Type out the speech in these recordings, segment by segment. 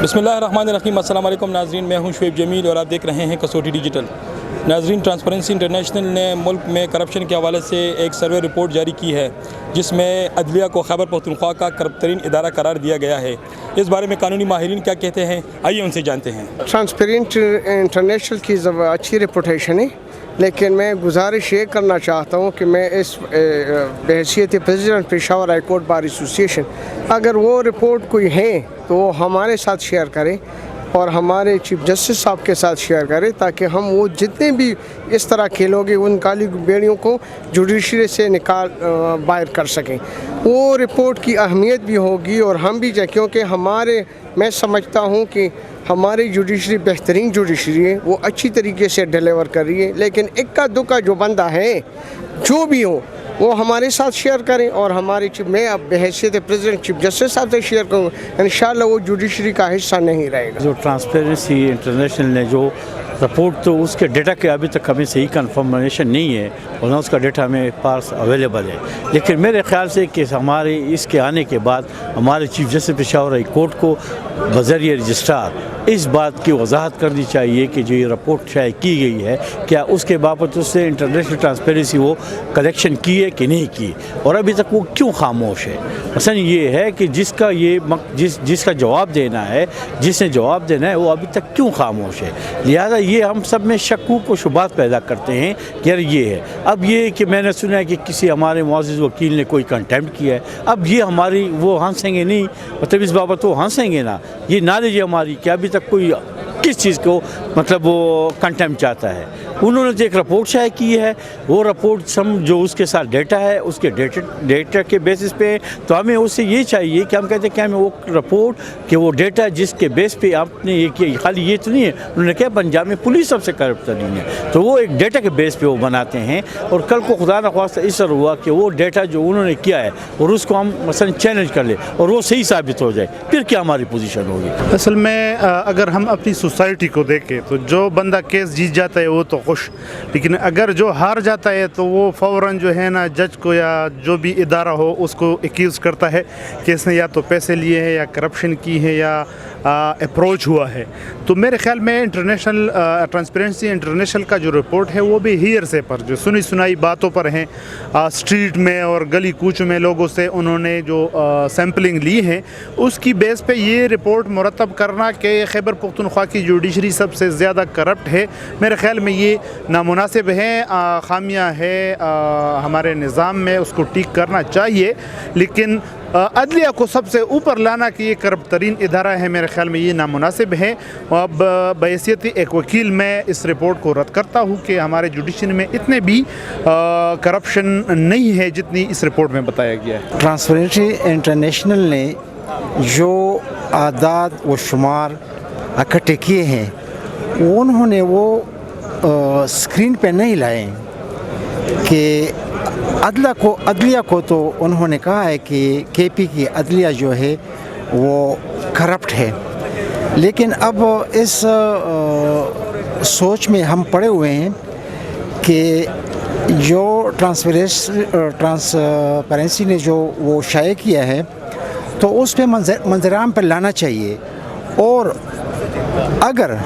बिस्मिल्लाहिर्रहमानिर्रहीम। अस्सलाम वालेकुम नाज़रीन, मैं हूं शुएब जमील और आप देख रहे हैं कसौटी डिजिटल। नाज़रीन, ट्रांसपेरेंसी इंटरनेशनल ने मुल्क में करप्शन के हवाले से एक सर्वे रिपोर्ट जारी की है जिसमें अदलिया को खैबर पख्तूनख्वा का करप्ट तरीन इदारा करार दिया गया है। इस बारे में कानूनी माहिरीन क्या कहते हैं, आइए उनसे जानते हैं। ट्रांसपेरेंट इंटरनेशनल की अच्छी रेपुटेशन है, लेकिन मैं गुजारिश ये करना चाहता हूँ कि मैं इस बहैसियत president Peshawar high court bar association, अगर वो रिपोर्ट कोई है तो वो हमारे साथ शेयर करें और हमारे चीफ जस्टिस साहब के साथ शेयर करें, ताकि हम वो जितने भी इस तरह के लोग हैं उन काली बेड़ियों को जुडिशरी से बाहर कर सकें। वो रिपोर्ट की अहमियत भी होगी और हम भी क्योंकि मैं समझता हूँ कि हमारी जुडिशरी बेहतरीन जुडिशरी है, वो अच्छी तरीके से डिलीवर कर रही है, लेकिन इक्का दुक्का जो बंदा है जो भी हो वो हमारे साथ शेयर करें और मैं अब बहैसियत प्रेसिडेंट चीफ जस्टिस साहब से शेयर करूँगा। इंशाअल्लाह वो जुडिशरी का हिस्सा नहीं रहेगा। जो ट्रांसपेरेंसी इंटरनेशनल ने जो रिपोर्ट, तो उसके डेटा के अभी तक हमें सही कंफर्मेशन नहीं है और ना उसका डेटा हमें पास अवेलेबल है, लेकिन मेरे ख्याल से कि हमारे इसके आने के बाद हमारे chief justice Peshawar high court को बज़रिए रजिस्ट्रार इस बात की वजाहत करनी चाहिए कि जो ये रिपोर्ट शायद की गई है, क्या उसके बाबत उससे इंटरनेशनल ट्रांसपेरेंसी वो कलेक्शन की है कि नहीं की, और अभी तक वो क्यों खामोश है। मसलन ये है कि जिसका जवाब देना है, जिसने जवाब देना है, वो अभी तक क्यों खामोश है। लिहाजा ये हम सब में शक्कूक व शुबात पैदा करते हैं कि यार ये है। अब ये कि मैंने सुना है कि किसी हमारे मुअज़्ज़िज़ वकील ने कोई कंटेम्प्ट किया है, अब ये हमारी वो हंसेंगे नहीं, मतलब इस बाबत वो हंसेंगे ना, ये नॉलेज है हमारी कि अभी तक कोई किस चीज़ को मतलब वो कंटेम्प्ट चाहता है। उन्होंने तो एक रिपोर्ट शाये की है, वो रिपोर्ट जो उसके साथ डेटा है, उसके डेटा के बेसिस पे, तो हमें उससे ये चाहिए कि हम कहते हैं कि हमें वो रिपोर्ट कि वो डेटा जिसके बेस पे आपने ये किया, खाली ये तो नहीं है। उन्होंने कहा पंजाब में पुलिस सबसे करप्ट तरीन है, तो वो एक डेटा के बेस पे वो बनाते हैं, और कल को खुदा न ख्वास्ता इस तरह हुआ कि वो डेटा जो उन्होंने किया है और उसको हम मसलन चैलेंज कर ले और वो सही साबित हो जाए, फिर क्या हमारी पोजीशन होगी। असल में अगर हम अपनी सोसाइटी को देखें तो जो बंदा केस जीत जाता है वो तो खुश, लेकिन अगर जो हार जाता है तो वो फ़ौरन जो है ना जज को या जो भी इदारा हो उसको एक्यूज़ करता है कि इसने या तो पैसे लिए हैं या करप्शन की है या अप्रोच हुआ है। तो मेरे ख्याल में इंटरनेशनल ट्रांसपेरेंसी इंटरनेशनल का जो रिपोर्ट है वो भी हियर से पर जो सुनी सुनाई बातों पर हैं, स्ट्रीट में और गली कूच में लोगों से उन्होंने जो सैम्पलिंग ली है, उसकी बेस पे ये रिपोर्ट मुरतब करना कि खैबर पख्तूनख्वा की जुडिशरी सबसे ज़्यादा करप्ट है, मेरे ख्याल में ये नामुनासिब है, खामियाँ है हमारे निज़ाम में, उसको ठीक करना चाहिए। लेकिन अदलिया को सबसे ऊपर लाना कि ये करप्ट तरीन इदारा है, मेरे ख्याल में ये नामुनासिब है। अब बहैसियत एक वकील मैं इस रिपोर्ट को रद्द करता हूँ कि हमारे जुडिशरी में इतने भी करप्शन नहीं है जितनी इस रिपोर्ट में बताया गया है। ट्रांसपेरेंसी इंटरनेशनल ने जो आदाद व शुमार इकट्ठे किए हैं उन्होंने वो स्क्रीन पे नहीं लाए कि अदलिया को तो उन्होंने कहा है कि केपी की अदलिया जो है वो करप्ट है, लेकिन अब इस सोच में हम पड़े हुए हैं कि जो ट्रांसपेरेंसी ने जो वो शाये किया है तो उस पर मंजराम पर लाना चाहिए, और अगर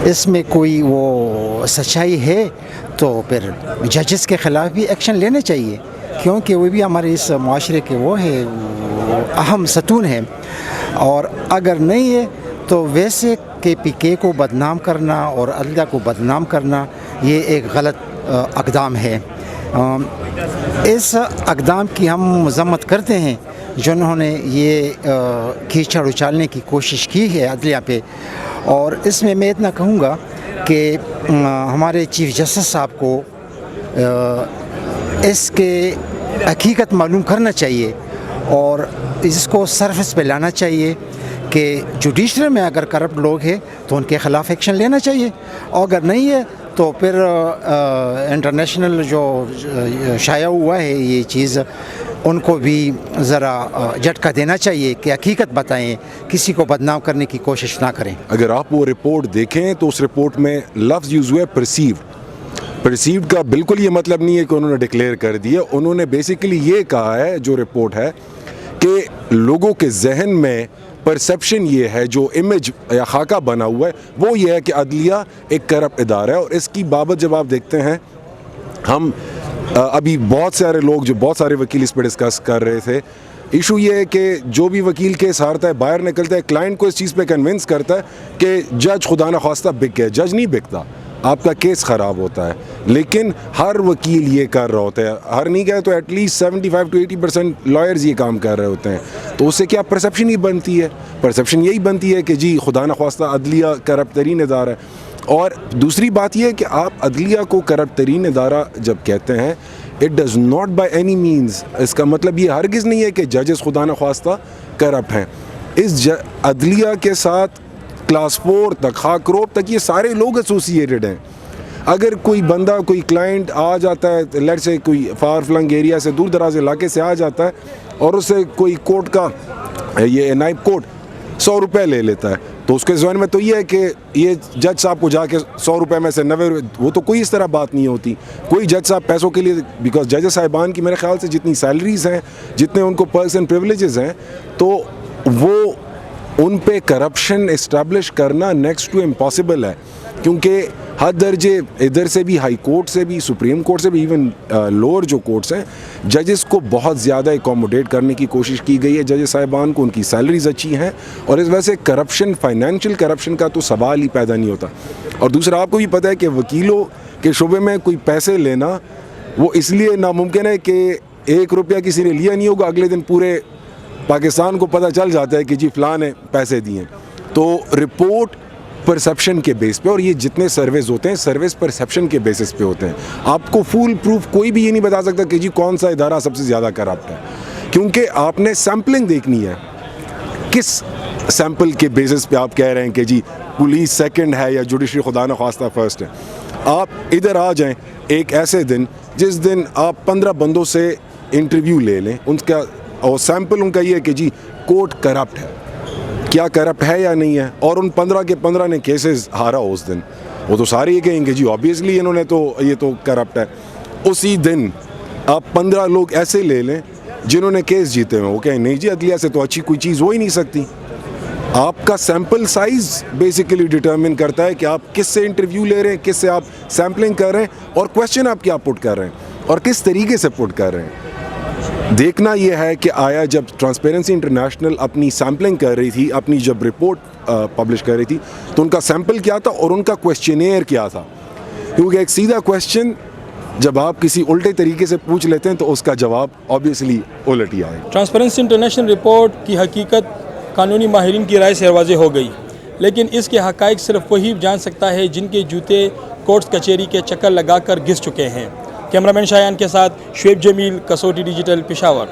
इसमें कोई वो सच्चाई है तो फिर जजेस के ख़िलाफ़ भी एक्शन लेने चाहिए, क्योंकि वो भी हमारे इस माशरे के वो है अहम सतून है। और अगर नहीं है तो वैसे KPK को बदनाम करना और अदलिया को बदनाम करना ये एक गलत अक़दाम है। इस अक़दाम की हम मज़म्मत करते हैं जिन्होंने ये कीचड़ उछालने की कोशिश की है अदलिया पे, और इसमें मैं इतना कहूँगा कि हमारे चीफ जस्टिस साहब को इसके हकीकत मालूम करना चाहिए और इसको सरफेस पे लाना चाहिए कि जुडिशरी में अगर करप्ट लोग हैं तो उनके ख़िलाफ़ एक्शन लेना चाहिए, और अगर नहीं है तो फिर इंटरनेशनल जो शाया हुआ है ये चीज़ उनको भी ज़रा झटका देना चाहिए कि हकीकत बताएं, किसी को बदनाम करने की कोशिश ना करें। अगर आप वो रिपोर्ट देखें तो उस रिपोर्ट में लफ्ज़ यूज़ हुआ है परसीव्ड का बिल्कुल ये मतलब नहीं है कि उन्होंने डिक्लेयर कर दिया। उन्होंने बेसिकली ये कहा है, जो रिपोर्ट है, कि लोगों के जहन में परसेप्शन ये है, जो इमेज या खाका बना हुआ है वो ये है कि अदलिया एक करप्ट इदारा है। और इसकी बाबत जब आप देखते हैं, हम अभी बहुत सारे लोग, जो बहुत सारे वकील इस पर डिस्कस कर रहे थे, इशू ये है कि जो भी वकील केस हारता है, बाहर निकलता है, क्लाइंट को इस चीज़ पे कन्विंस करता है कि जज खुदा न ख्वास्ता बिक गया। जज नहीं बिकता, आपका केस ख़राब होता है। लेकिन हर वकील ये कर रहा होता है, हर नहीं कहे तो एटलीस्ट 75 to 80% लॉयर्स ये काम कर रहे होते हैं। तो उससे क्या परसेप्शन ही बनती है? परसेप्शन यही बनती है कि जी खुदा न ख्वास्ता अदलिया करप्ट तरीन इदारा है। और दूसरी बात यह है कि आप अदलिया को करप्ट तरीन इदारा जब कहते हैं, it does not by any means, इसका मतलब ये हरगिज़ नहीं है कि जजेस खुदा न ख्वास्ता करप्ट हैं। इस अदलिया के साथ क्लास 4 तक, खाकरोब तक, ये सारे लोग एसोसिएटेड हैं। अगर कोई बंदा, कोई क्लाइंट आ जाता है, लेट्स से कोई फार फ्लंग एरिया से, दूर दराज इलाके से आ जाता है और उससे कोई कोर्ट का, ये नाइब कोर्ट 100 रुपये ले लेता है, तो उसके ज़हन में तो ये है कि ये जज साहब को जाके 100 रुपये में से 90 रुपये, वो तो कोई इस तरह बात नहीं होती। कोई जज साहब पैसों के लिए, बिकॉज जजेस साहिबान की मेरे ख्याल से जितनी सैलरीज़ हैं, जितने उनको पर्क्स एंड प्रिविलेजेस हैं, तो वो उन पे करप्शन इस्टेब्लिश करना नेक्स्ट टू इम्पॉसिबल है। क्योंकि हर दर्जे, इधर से भी, हाई कोर्ट से भी, सुप्रीम कोर्ट से भी, इवन लोअर जो कोर्ट्स हैं, जजेस को बहुत ज़्यादा एकोमोडेट करने की कोशिश की गई है। जजेस साहिबान को उनकी सैलरीज अच्छी हैं और इस वजह से करप्शन, फाइनेंशियल करप्शन का तो सवाल ही पैदा नहीं होता। और दूसरा, आपको भी पता है कि वकीलों के शुबे में कोई पैसे लेना वो इसलिए नामुमकिन है कि 1 रुपया किसी ने लिया नहीं होगा, अगले दिन पूरे पाकिस्तान को पता चल जाता है कि जी फ़लाँ ने पैसे दिए। तो रिपोर्ट परसेप्शन के बेस पे, और ये जितने सर्वेज होते हैं, सर्वेज परसेप्शन के बेसिस पे होते हैं। आपको फुल प्रूफ कोई भी ये नहीं बता सकता कि जी कौन सा इदारा सबसे ज़्यादा करप्ट है, क्योंकि आपने सैम्पलिंग देखनी है। किस सैम्पल के बेसिस पे आप कह रहे हैं कि जी पुलिस सेकंड है या जुडिशरी खुदा न ख्वास्ता फर्स्ट है? आप इधर आ जाएं एक ऐसे दिन जिस दिन आप 15 बंदों से इंटरव्यू ले लें, उनका और सैम्पल उनका ये है कि जी कोर्ट करप्ट है, क्या करप्ट है या नहीं है, और उन 15 के 15 ने केसेस हारा उस दिन, वो तो सारे ये कहेंगे जी ऑब्वियसली इन्होंने तो, ये तो करप्ट है। उसी दिन आप 15 लोग ऐसे ले लें जिन्होंने केस जीते हुए, वो कहें नहीं जी अदलिया से तो अच्छी कोई चीज़ हो ही नहीं सकती। आपका सैम्पल साइज़ बेसिकली डिटर्मिन करता है कि आप किस से इंटरव्यू ले रहे हैं, किस से आप सैम्पलिंग कर रहे हैं, और क्वेश्चन आप क्या पुट कर रहे हैं और किस तरीके से पुट कर रहे हैं। देखना यह है कि आया जब ट्रांसपेरेंसी इंटरनेशनल अपनी सैम्पलिंग कर रही थी, अपनी जब रिपोर्ट पब्लिश कर रही थी, तो उनका सैम्पल क्या था और उनका क्वेश्चनेयर क्या था। क्योंकि एक सीधा क्वेश्चन जब आप किसी उल्टे तरीके से पूछ लेते हैं तो उसका जवाब ऑब्वियसली उलट ही आएगा। ट्रांसपेरेंसी इंटरनेशनल रिपोर्ट की हकीकत कानूनी माहिरीन की राय से वाज़ेह हो गई, लेकिन इसके हक़ाइक़ सिर्फ वही जान सकता है जिनके जूते कोर्ट्स कचहरी के चक्कर लगाकर घिस चुके हैं। कैमरामैन शायान के साथ शुएब जमील, कसौटी डिजिटल, पेशावर।